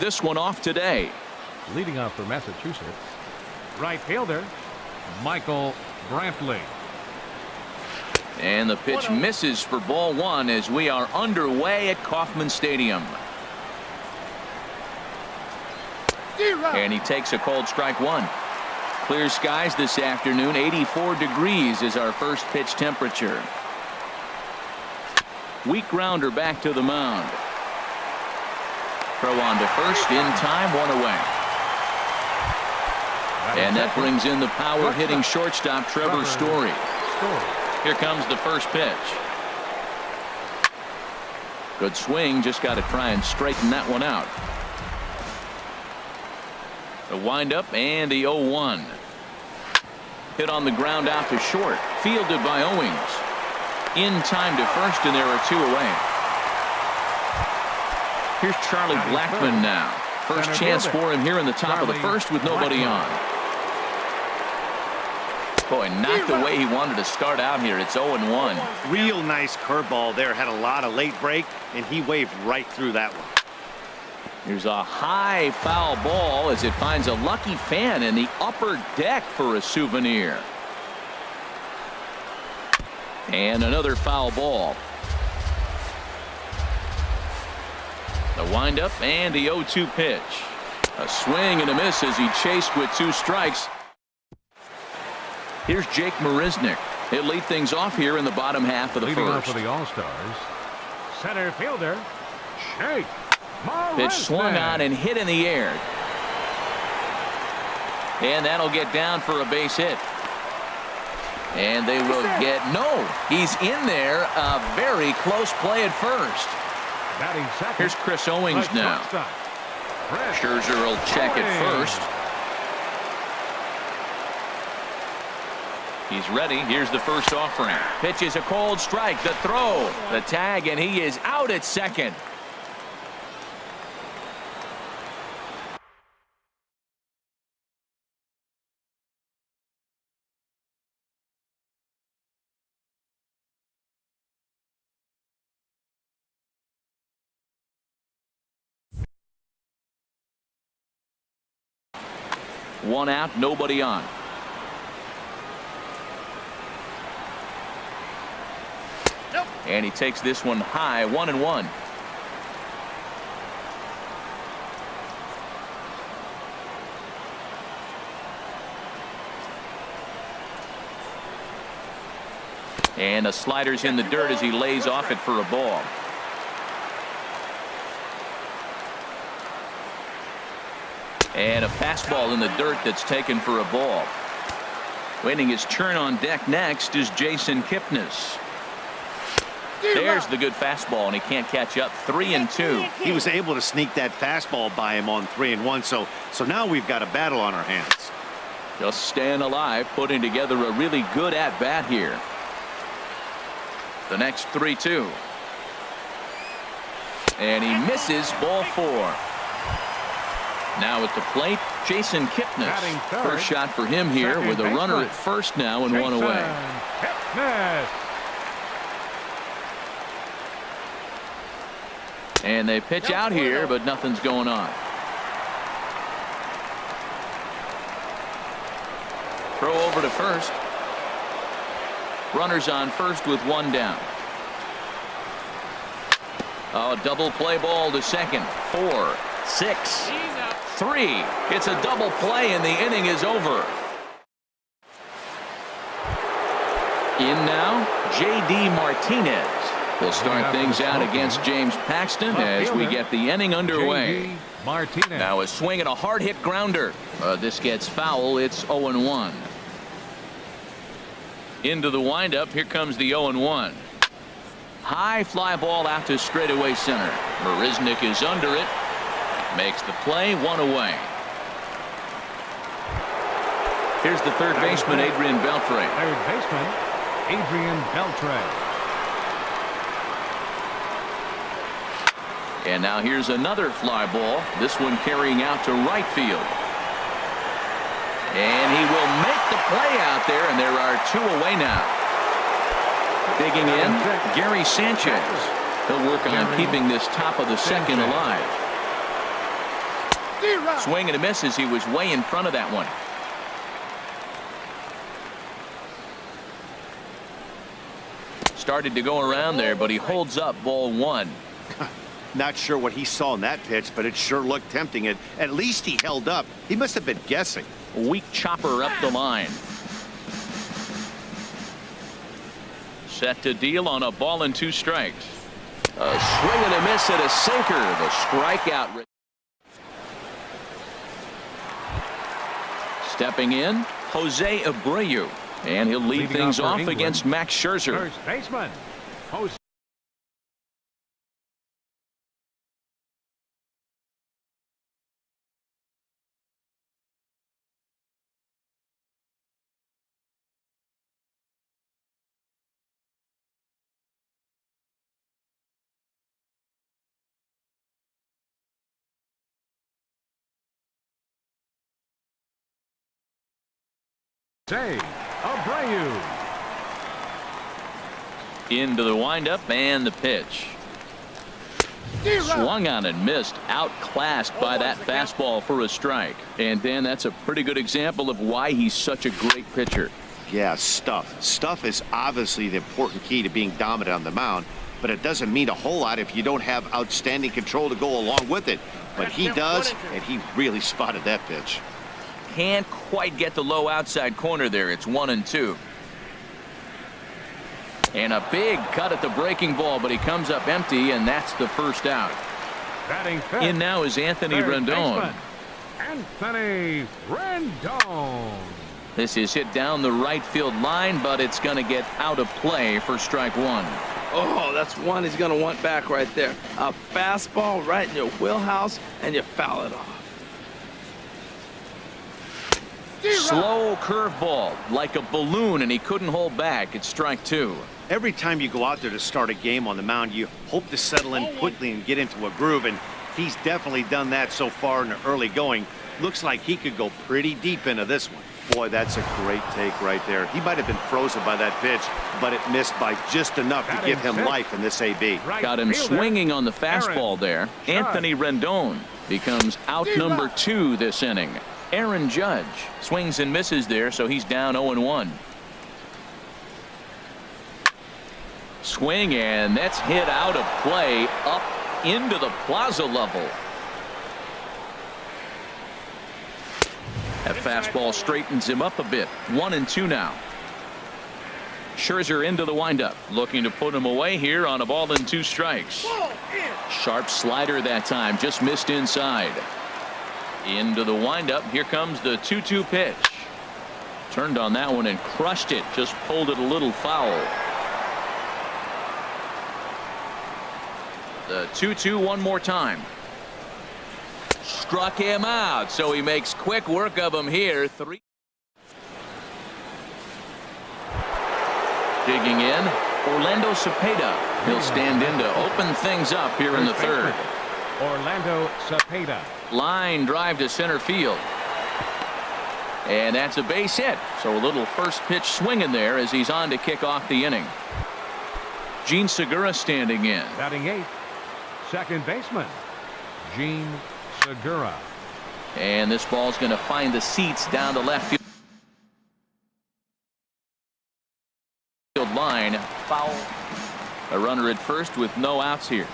this one off today. Leading off for Massachusetts, right fielder Michael Brantley. And the pitch misses for ball one as we are underway at Kauffman Stadium. And he takes a cold strike one. Clear skies this afternoon. 84 degrees is our first pitch temperature. Weak grounder back to the mound. Throw on to first in time, one away. And that brings in the power hitting shortstop Trevor Story. Here comes the first pitch. Good swing, just got to try and straighten that one out. The windup and the 0-1. Hit on the ground out to short. Fielded by Owings. In time to first, and there are two away. Here's Charlie Blackmon now. First chance for him here in the top of the first with nobody on. Boy, not the way he wanted to start out here. It's 0-1. Real nice curveball there. Had a lot of late break, and he waved right through that one. Here's a high foul ball as it finds a lucky fan in the upper deck for a souvenir. And another foul ball. The windup and the 0-2 pitch. A swing and a miss as he chased with two strikes. Here's Jake Marisnick. He'll lead things off here in the bottom half of the Leading first. off for the All-Stars, center fielder Jake Marisnick. Pitch swung on and hit in the air. And that'll get down for a base hit. And they will get no. He's in there. A very close play at first. Here's Chris Owings now. Scherzer will check at first. He's ready. Here's the first offering. Pitch is a cold strike. The throw, the tag, and he is out at second. One out, nobody on. And he takes this one high, 1-1. And a slider's in the dirt as he lays off it for a ball. And a fastball in the dirt that's taken for a ball. Waiting his turn on deck next is Jason Kipnis. There's the good fastball, and he can't catch up. 3-2. He was able to sneak that fastball by him on 3-1. So now we've got a battle on our hands. Just staying alive, putting together a really good at-bat here. The next 3-2. And he misses ball four. Now at the plate, Jason Kipnis. First shot for him here with a runner at first now and one away. And they pitch out here, but nothing's going on. Throw over to first. Runners on first with one down. Oh, double play ball to second. 4, 6, 3. It's a double play and the inning is over. In now, J.D. Martinez will start things out against James Paxton as we get the inning underway. Now a swing and a hard hit grounder. This gets foul. It's 0-1. Into the windup. Here comes the 0-1. High fly ball out to straightaway center. Marisnick is under it. Makes the play, one away. Here's the third baseman, Adrian Beltre. Third baseman, Adrian Beltre. And now here's another fly ball. This one carrying out to right field. And he will make the play out there, and there are two away now. Digging in, Gary Sanchez. He'll work on keeping this top of the second alive. Swing and a miss as he was way in front of that one. Started to go around there, but he holds up ball one. Not sure what he saw in that pitch, but it sure looked tempting. At least he held up. He must have been guessing. Weak chopper up the line. Set to deal on a ball and 2 strikes. A swing and a miss at a sinker. The strikeout. Stepping in, Jose Abreu. And he'll lead things off against Max Scherzer. First baseman, Jose. Abreu. Into the windup and the pitch. Swung on and missed. Outclassed by that fastball for a strike. And Dan, that's a pretty good example of why he's such a great pitcher. Yeah, stuff. Stuff is obviously the important key to being dominant on the mound, but it doesn't mean a whole lot if you don't have outstanding control to go along with it. But he does, and he really spotted that pitch. Can't quite get the low outside corner there. It's 1-2. And a big cut at the breaking ball, but he comes up empty, and that's the first out. Batting fifth, in now is Anthony Rendon. Anthony Rendon. This is hit down the right field line, but it's going to get out of play for strike 1. Oh, that's one he's going to want back right there. A fastball right in your wheelhouse, and you foul it off. Slow curveball, like a balloon, and he couldn't hold back. It's strike 2. Every time you go out there to start a game on the mound, you hope to settle in quickly and get into a groove, and he's definitely done that so far in the early going. Looks like he could go pretty deep into this one. Boy, that's a great take right there. He might have been frozen by that pitch, but it missed by just enough to give him life in this AB. Got him swinging on the fastball there. Anthony Rendon becomes out number 2 this inning. Aaron Judge swings and misses there, so he's down 0-1. Swing, and that's hit out of play up into the plaza level. That fastball straightens him up a bit. 1-2 now. Scherzer into the windup, looking to put him away here on a ball and 2 strikes. Sharp slider that time, just missed inside. Into the windup. Here comes the 2-2 pitch. Turned on that one and crushed it. Just pulled it a little foul. The 2-2 one more time. Struck him out, so he makes quick work of him here. 3. Digging in, Orlando Cepeda. He'll stand in to open things up here in the 3rd. Orlando Cepeda. Line drive to center field. And that's a base hit. So a little first pitch swing in there as he's on to kick off the inning. Gene Segura standing in. Batting 8th, second baseman, Gene Segura. And this ball's going to find the seats down the left field line. Foul. A runner at first with no outs here.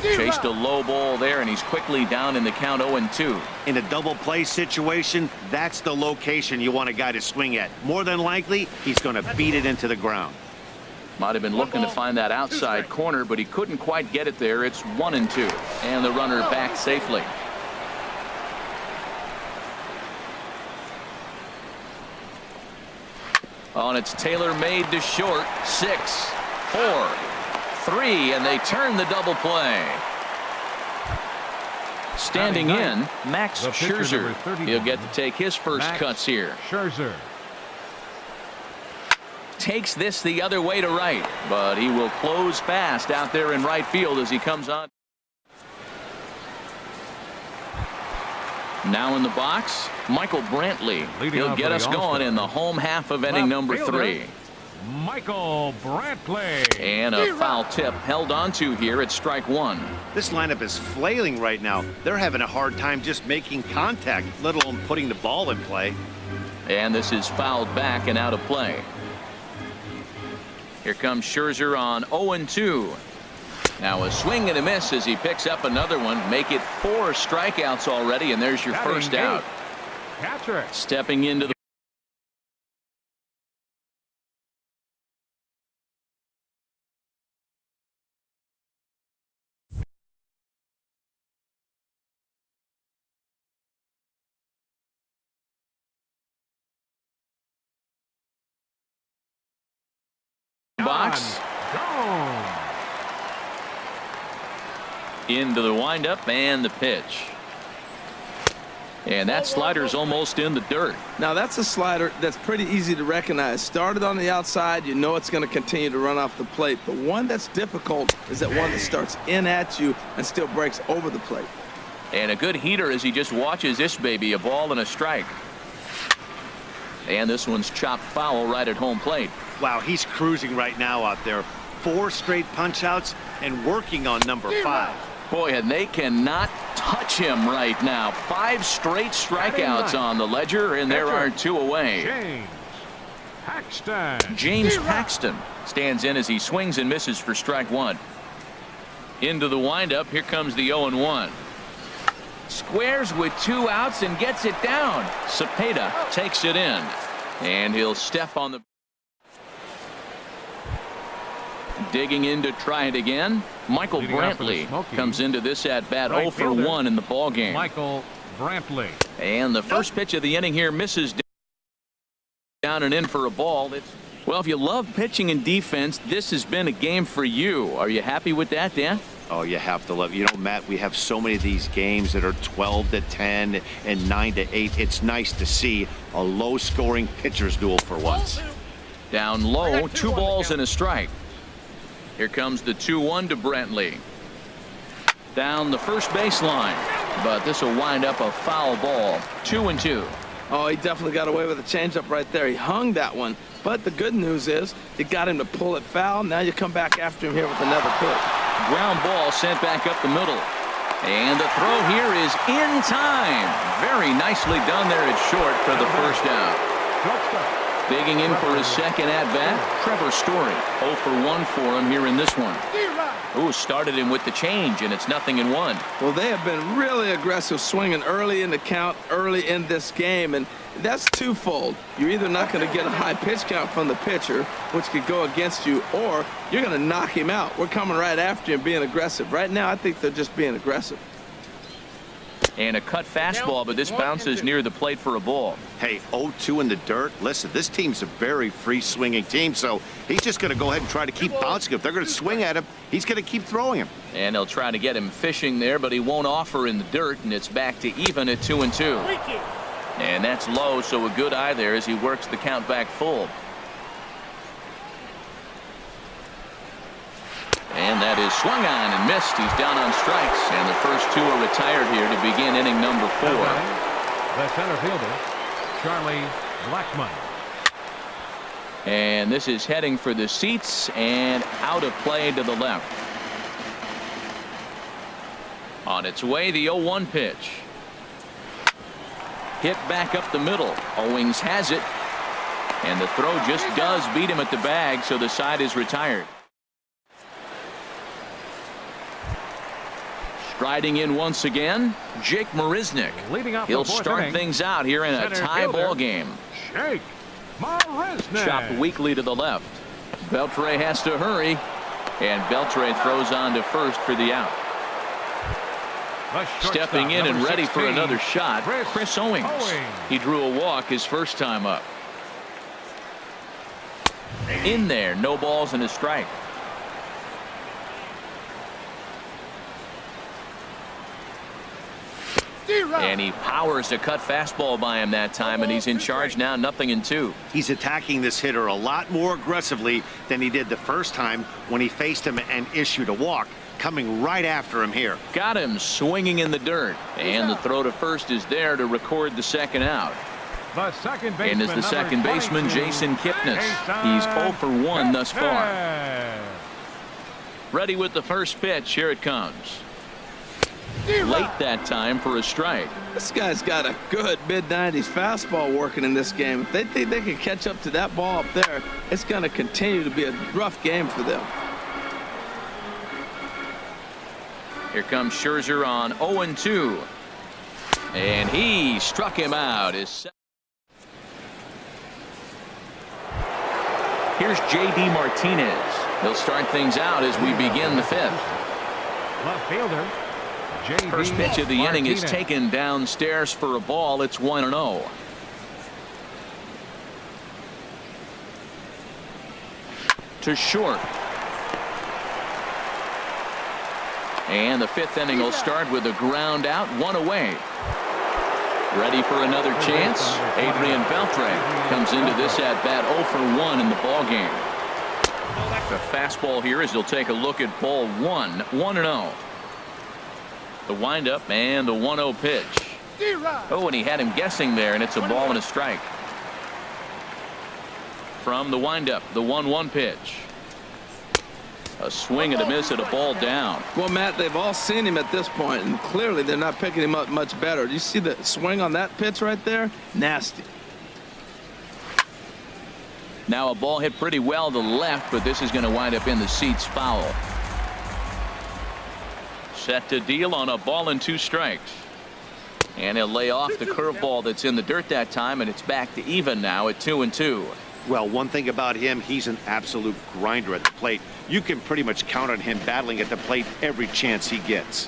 Chased a low ball there, and he's quickly down in the count 0-2. In a double play situation, that's the location you want a guy to swing at. More than likely, he's going to beat it into the ground. Might have been looking to find that outside corner, but he couldn't quite get it there. It's 1-2, and the runner back safely. On its tailor-made to short. 6, 4, 3, and they turn the double play. Standing in, Max Scherzer. He'll get to take his first cuts here. Scherzer takes this the other way to right, but he will close fast out there in right field as he comes on. Now in the box, Michael Brantley. He'll get us going in the home half of inning number 3. Michael Brantley. And a foul tip held onto here at strike one. This lineup is flailing right now. They're having a hard time just making contact, let alone putting the ball in play. And this is fouled back and out of play. Here comes Scherzer on 0-2. Now a swing and a miss as he picks up another one. Make it 4 strikeouts already, and there's your first out. Catcher. Stepping into the box. Gone. Into the windup and the pitch. And that slider's almost in the dirt. Now that's a slider that's pretty easy to recognize. Started on the outside, you know it's going to continue to run off the plate. But one that's difficult is that one that starts in at you and still breaks over the plate. And a good heater as he just watches this baby, a ball and a strike. And this one's chopped foul right at home plate. Wow, he's cruising right now out there. 4 straight punch outs and working on number 5. Boy, and they cannot touch him right now. 5 straight strikeouts on the ledger, and there are 2 away. James Paxton stands in as he swings and misses for strike 1. Into the windup. Here comes the 0-1. Squares with 2 outs and gets it down. Cepeda takes it in, and he'll step on the. Digging in to try it again. Michael Brantley comes into this at bat 0 for 1 in the ball game. Michael Brantley. And the first pitch of the inning here misses down and in for a ball. Well, if you love pitching and defense, this has been a game for you. Are you happy with that, Dan? Oh, you have to love. You know, Matt, we have so many of these games that are 12-10 and 9-8. It's nice to see a low-scoring pitcher's duel for once. Down low, 2 balls and a strike. Here comes the 2-1 to Brantley. Down the first baseline, but this will wind up a foul ball. 2-2. Oh, he definitely got away with a changeup right there. He hung that one. But the good news is you got him to pull it foul. Now you come back after him here with another pitch. Ground ball sent back up the middle. And the throw here is in time. Very nicely done there at short for the first out. Digging in for his second at-bat, Trevor Story. 0 for 1 for him here in this one. Ooh, started him with the change, and it's 0-1. Well, they have been really aggressive swinging early in the count, early in this game, and that's twofold. You're either not going to get a high pitch count from the pitcher, which could go against you, or you're going to knock him out. We're coming right after him being aggressive. Right now, I think they're just being aggressive. And a cut fastball, but this bounces near the plate for a ball. Hey, 0-2 in the dirt. Listen, this team's a very free-swinging team, so he's just going to go ahead and try to keep bouncing. If they're going to swing at him, he's going to keep throwing him. And they'll try to get him fishing there, but he won't offer in the dirt, and it's back to even at 2-2. And that's low, so a good eye there as he works the count back full. And that is swung on and missed. He's down on strikes, and the first 2 are retired here to begin inning number 4. The center fielder, Charlie Blackmon. And this is heading for the seats and out of play to the left. On its way, the 0-1 pitch. Hit back up the middle. Owings has it. And the throw just does beat him at the bag, so the side is retired. Striding in once again, Jake Marisnick. He'll start things out here in a tie ball game. Jake Marisnick. Chopped weakly to the left. Beltre has to hurry, and Beltre throws on to first for the out. Stepping in and ready for another shot, Chris Owings. He drew a walk his first time up. In there, no balls and a strike. And he powers a cut fastball by him that time, and he's in charge now, 0-2. He's attacking this hitter a lot more aggressively than he did the first time when he faced him and issued a walk. Coming right after him here. Got him swinging in the dirt, and the throw to first is there to record the second out. The second baseman, And is the second baseman, Jason Kipnis. He's 0 for 1 thus far. Ready with the first pitch. Here it comes. Late that time for a strike. This guy's got a good mid-90s fastball working in this game. If they think they can catch up to that ball up there, it's going to continue to be a rough game for them. Here comes Scherzer on 0-2. And he struck him out. Here's J.D. Martinez. He'll start things out as we begin the fifth. Left fielder. First pitch of the inning is taken downstairs for a ball. It's 1-0. To short. And the fifth inning will start with a ground out, 1 away. Ready for another chance. Adrian Beltre comes into this at bat 0 for 1 in the ball game. The fastball here as he'll take a look at ball 1, 1-0. The windup and the 1-0 pitch. Oh, and he had him guessing there, and it's a ball and a strike. From the windup, the 1-1 pitch. A swing and a miss at a ball down. Well, Matt, they've all seen him at this point, and clearly they're not picking him up much better. Do you see the swing on that pitch right there? Nasty. Now a ball hit pretty well to left, but this is going to wind up in the seats foul. Set to deal on a ball and 2 strikes. And he'll lay off the curveball that's in the dirt that time, and it's back to even now at 2-2. Well, one thing about him, he's an absolute grinder at the plate. You can pretty much count on him battling at the plate every chance he gets.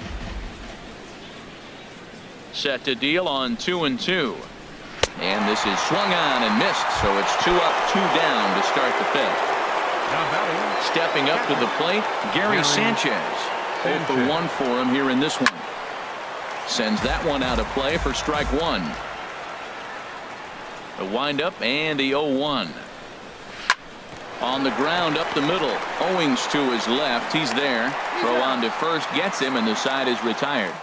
Set to deal on 2-2. And this is swung on and missed, so it's 2 up, 2 down to start the fifth. Stepping up to the plate, Gary Sanchez. 0 for 1 for him here in this one. Sends that one out of play for strike 1. The windup and the 0-1. On the ground up the middle. Owings to his left. He's there. Throw on to first gets him, and the side is retired.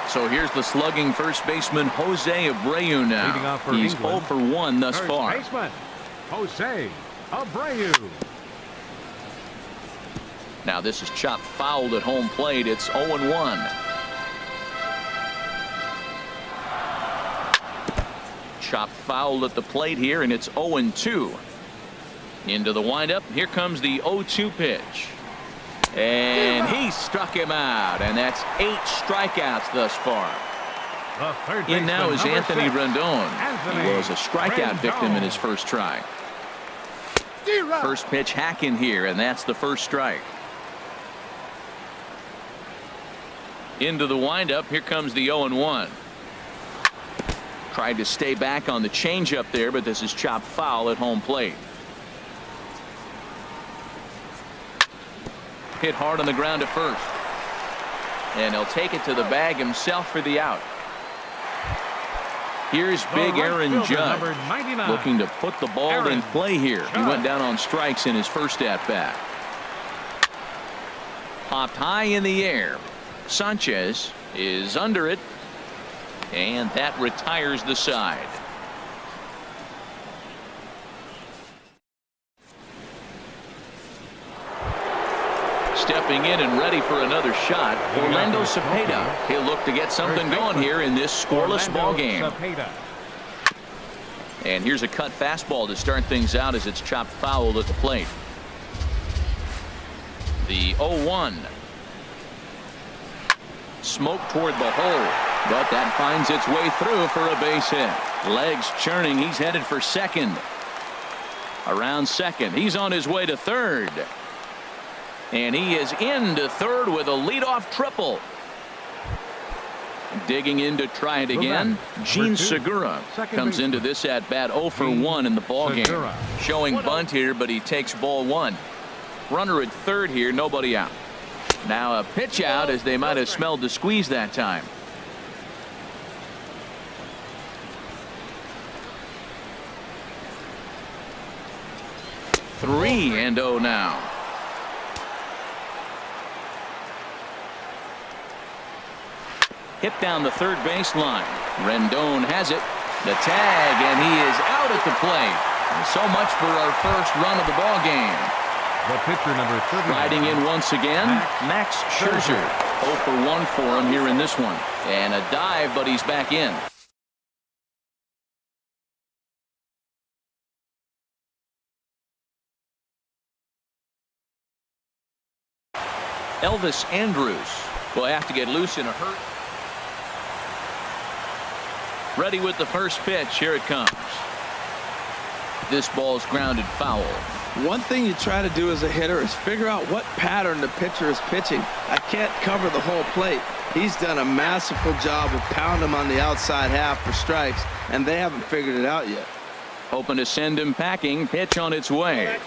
So here's the slugging first baseman Jose Abreu now. He's 0 for 1 thus far. First baseman Jose Abreu. Now this is chopped fouled at home plate. It's 0-1. Chopped fouled at the plate here, and it's 0-2. Into the windup. Here comes the 0-2 pitch. And he struck him out, and that's 8 strikeouts thus far. In now is Anthony Rendon. He was a strikeout victim in his first try. First pitch hack in here, and that's the first strike. Into the windup. Here comes the 0-1. Tried to stay back on the changeup there, but this is chopped foul at home plate. Hit hard on the ground to first. And he'll take it to the bag himself for the out. Here's big Aaron Judge looking to put the ball in play here. He went down on strikes in his first at bat. Popped high in the air. Sanchez is under it. And that retires the side. Stepping in and ready for another shot, Orlando Cepeda. He'll look to get something going here in this scoreless ball game. And here's a cut fastball to start things out as it's chopped foul at the plate. The 0-1. Smoke toward the hole, but that finds its way through for a base hit. Legs churning. He's headed for second. Around second. He's on his way to third. And he is into third with a leadoff triple. Digging in to try it again. Gene Segura comes into this at bat 0 for 1 in the ball game. Showing bunt here, but he takes ball 1. Runner at third here, nobody out. Now a pitch out as they might have smelled the squeeze that time. Three and 0 now. Hit down the third baseline. Rendon has it. The tag, and he is out at the plate. And so much for our first run of the ball game. The pitcher, number 30. Riding in once again, Max Scherzer. 0 for 1 for him here in this one. And a dive, but he's back in. Elvis Andrus will have to get loose in a hurry. Ready with the first pitch. Here it comes. This ball's grounded foul. One thing you try to do as a hitter is figure out what pattern the pitcher is pitching. I can't cover the whole plate. He's done a masterful job of pounding him on the outside half for strikes, and they haven't figured it out yet. Hoping to send him packing. Pitch on its way.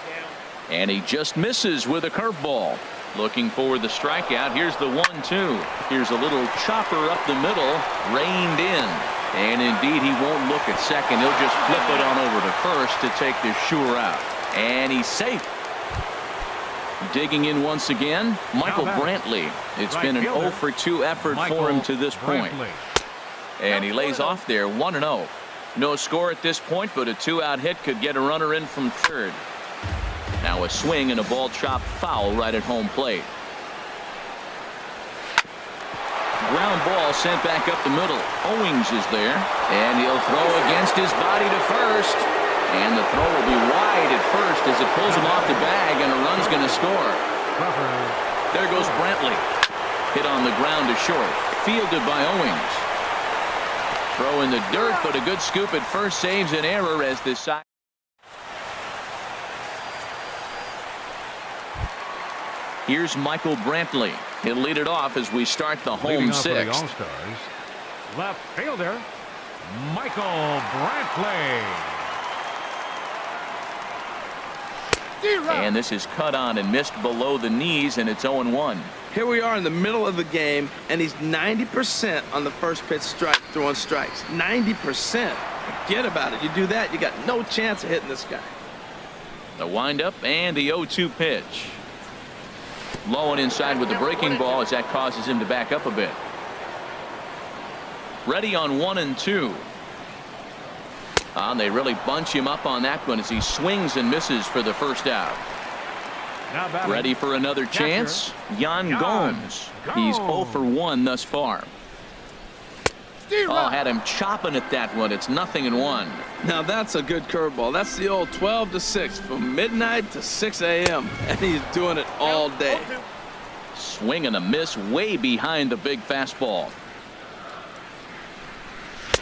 And he just misses with a curveball. Looking for the strikeout. Here's the 1-2. Here's a little chopper up the middle. Reined in. And indeed, he won't look at second. He'll just flip it on over to first to take the sure out. And he's safe. Digging in once again, Michael Brantley. It's been an 0 for 2 effort for him to this point. And he lays off there 1-0. No score at this point, but a 2-out hit could get a runner in from third. Now a swing and a ball chopped foul right at home plate. Ground ball sent back up the middle. Owings is there, and he'll throw against his body to first. And the throw will be wide at first as it pulls him off the bag, and a run's going to score. There goes Brantley. Hit on the ground to short. Fielded by Owings. Throw in the dirt, but a good scoop at first saves an error as this side. Here's Michael Brantley. He'll lead it off as we start the home sixth. Left fielder, Michael Brantley. And this is cut on and missed below the knees, and it's 0-1. Here we are in the middle of the game, and he's 90% on the first pitch strike, throwing strikes. 90%. Forget about it. You do that, you got no chance of hitting this guy. The windup and the 0-2 pitch. Low and inside with the breaking ball as that causes him to back up a bit. Ready on 1-2. They really bunch him up on that one as he swings and misses for the first out. Ready for another chance? Yan Gomes. He's 0 for 1 thus far. Had him chopping at that one. It's 0-1. Now that's a good curveball. That's the old 12 to 6 from midnight to 6 a.m. and he's doing it all day. Swing and a miss way behind the big fastball.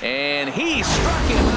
And he struck him